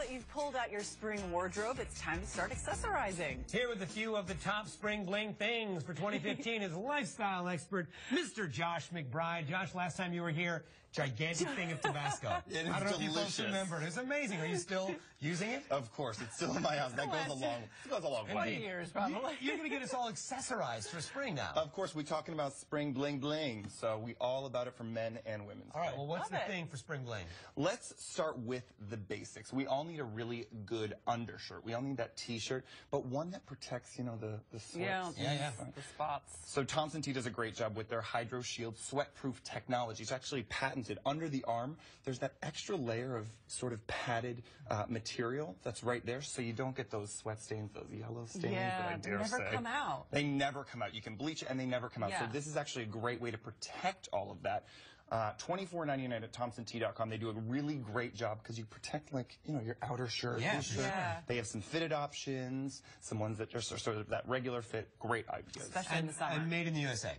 that you've pulled out your spring wardrobe, it's time to start accessorizing. Here with a few of the top spring bling things for 2015 is lifestyle expert, Mr. Josh McBride. Josh, last time you were here, gigantic thing of Tabasco. It is I don't know delicious. if you folks remember. It's amazing. Are you still using it? Of course. It's still in my house. That goes a long way. 20 years, probably. You're going to get us all accessorized for spring now. Of course, we're talking about spring bling bling. So we all about it for men and women. All right, well, what's Love the it. thing for spring bling? Let's start with the basics. We all need a really good undershirt. We all need that t-shirt, but one that protects, you know, the sweats. Yeah. The spots. So Thompson T does a great job with their Hydro Shield sweat-proof technology. It's actually patented. Under the arm, there's that extra layer of sort of padded material that's right there, so you don't get those sweat stains, those yellow stains that I they dare never say. come out. They never come out. You can bleach it and they never come out. Yeah. So this is actually a great way to protect all of that. $24.99 at ThompsonT.com. They do a really great job because you protect, like, you know, your outer shirt. Yeah, your shirt. Yeah. They have some fitted options, some ones that are sort of that regular fit. Great ideas. Especially in the summer. And made in the USA.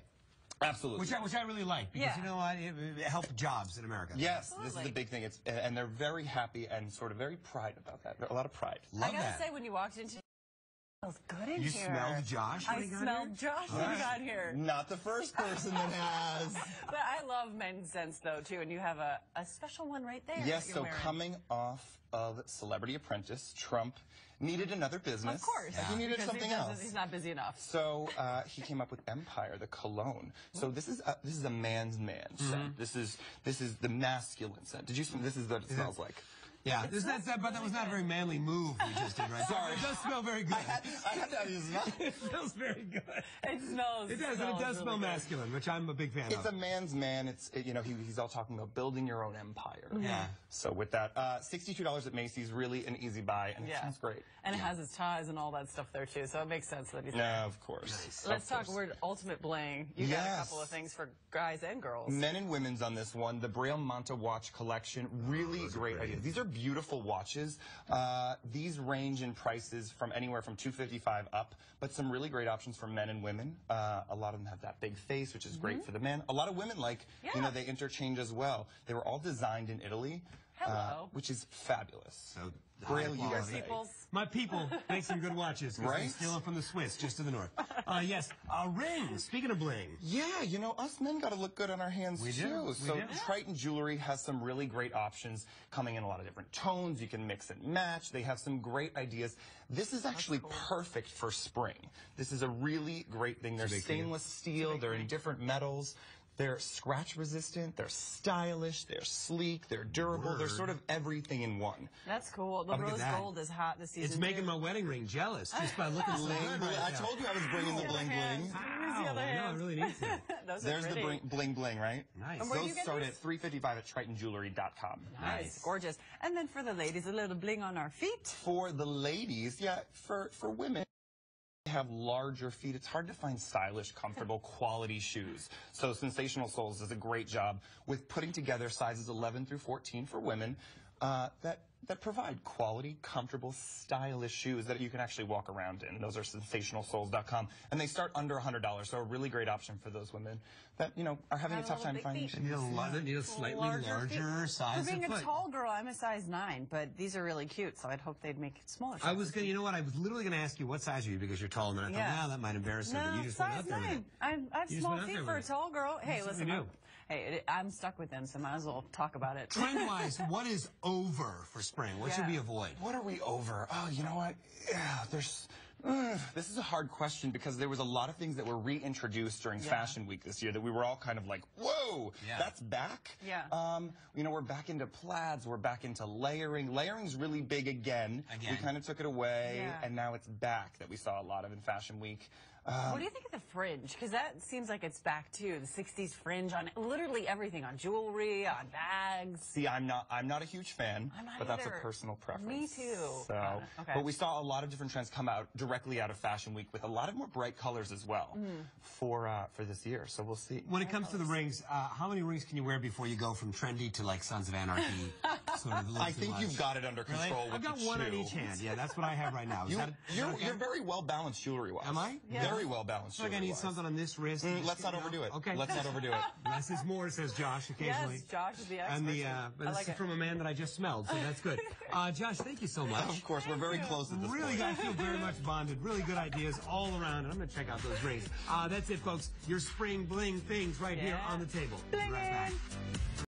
Absolutely. Which I really like because, you know what, it helps jobs in America. Yes, Absolutely. this is the big thing. And they're very happy and sort of very pride about that. A lot of pride. Love I gotta that. say, when you walked into, it smells good in You here. smelled Josh when I he got smelled here? Josh when he got here. Not the first person that has. But I love men's scents, though, too, and you have a special one right there. Yes, that so you're wearing. coming off of Celebrity Apprentice, Trump needed another business. Of course. He needed because something he doesn't- else. He's not busy enough. So he came up with Empire, the cologne. So this is a man's man scent. This is the masculine scent. Did you? This is what it smells like. Yeah, but that was not a very manly move we just did, right? Sorry. It does smell very good. I had to use that. It smells very good. It smells. It does, and it does smell really good. masculine, which I'm a big fan It's of. a man's man. You know, he's all talking about building your own empire. Yeah. So with that, $62 at Macy's, really an easy buy, and it Yeah. sounds great. And it has his ties and all that stuff there, too, so it makes sense that he's No, of course. Let's Of talk course. word ultimate bling. You got a Yes. couple of things for guys and girls. Men and women's on this one. The Braille Manta watch collection, really great ideas. These are beautiful watches. These range in prices from anywhere from $255 up, but some really great options for men and women. A lot of them have that big face, which is great for the men. A lot of women you know, they interchange as well. They were all designed in Italy, which is fabulous. So Braille high quality. USA. Peoples. My people make some good watches. 'Cause Right? They steal them from the Swiss, just to the north. Yes, rings. Speaking of bling. Yeah, you know, us men got to look good on our hands, We do. too. We So do. Triton Jewelry has some really great options coming in a lot of different tones. You can mix and match. They have some great ideas. This is actually perfect for spring. This is a really great thing. They're big thing. stainless steel. They're in different metals. They're scratch resistant. They're stylish. They're sleek. They're durable. They're sort of everything in one. That's cool. The Look at rose that. gold is hot this season. It's making too. my wedding ring jealous just by looking so good right I now. told you I was bringing the bling bling. Wow, the other I know, I hand. really need to. Those There's are the pretty. bling bling, right? Nice. And where do you Those get start these? at $355 at TritonJewelry.com. Nice, gorgeous. And then for the ladies, a little bling on our feet. For the ladies, yeah, for women, they have larger feet. It's hard to find stylish, comfortable, quality shoes. So Sensational Soles does a great job with putting together sizes 11 through 14 for women that provide quality, comfortable, stylish shoes that you can actually walk around in. Those are sensationalsoles.com. And they start under $100, so a really great option for those women that, you know, are having a Got a tough little time big finding feet. shoes. Need a slightly larger feet. size For being of a foot. tall girl, I'm a size 9, but these are really cute, so I'd hope they'd make it smaller. I was gonna, you know what? I was literally gonna ask you what size are you because you're tall, and then I thought, Yeah. wow, that might embarrass her. But No, you just went size out there with 9. it. I have You just small went out feet there for a with it. tall girl. Hey, That's what listen, we do. I'm stuck with them, so might as well talk about it. Trend-wise, what is over for spring? What should we avoid? What are we over? Oh, you know what? Yeah, this is a hard question because there was a lot of things that were reintroduced during Fashion Week this year that we were all kind of like, whoa, that's back? Yeah. You know, we're back into plaids. We're back into layering. Layering's really big again. We kind of took it away, and now it's back that we saw a lot of in Fashion Week. What do you think of the fringe? Because that seems like it's back too. The 60s fringe on literally everything, on jewelry, on bags. See, I'm not a huge fan, I'm not but that's a either. personal preference. Me too. So, Okay. but we saw a lot of different trends come out directly out of Fashion Week with a lot of more bright colors as well for this year. So we'll see. When it comes to the rings, how many rings can you wear before you go from trendy to like Sons of Anarchy sort of a little I too think much. you've got it under Really? control. I've with got the one on shoe. each hand. Yeah, that's what I have right now. Is that You're okay? very well balanced jewelry wise. Am I? Yeah. Very well balanced. I feel like I need jewelry-wise. something on this wrist. Let's not overdo it. Okay. Let's not overdo it. Less is more, says Josh occasionally. Yes, Josh is the expert. And the but I this like is it. from a man that I just smelled, so that's good. Josh, thank you so much. Of course, we're very close at this Really, point. I feel very much bonded. Really good ideas all around. And I'm going to check out those rings. That's it, folks. Your spring bling things right here Yeah. on the table. Be right back.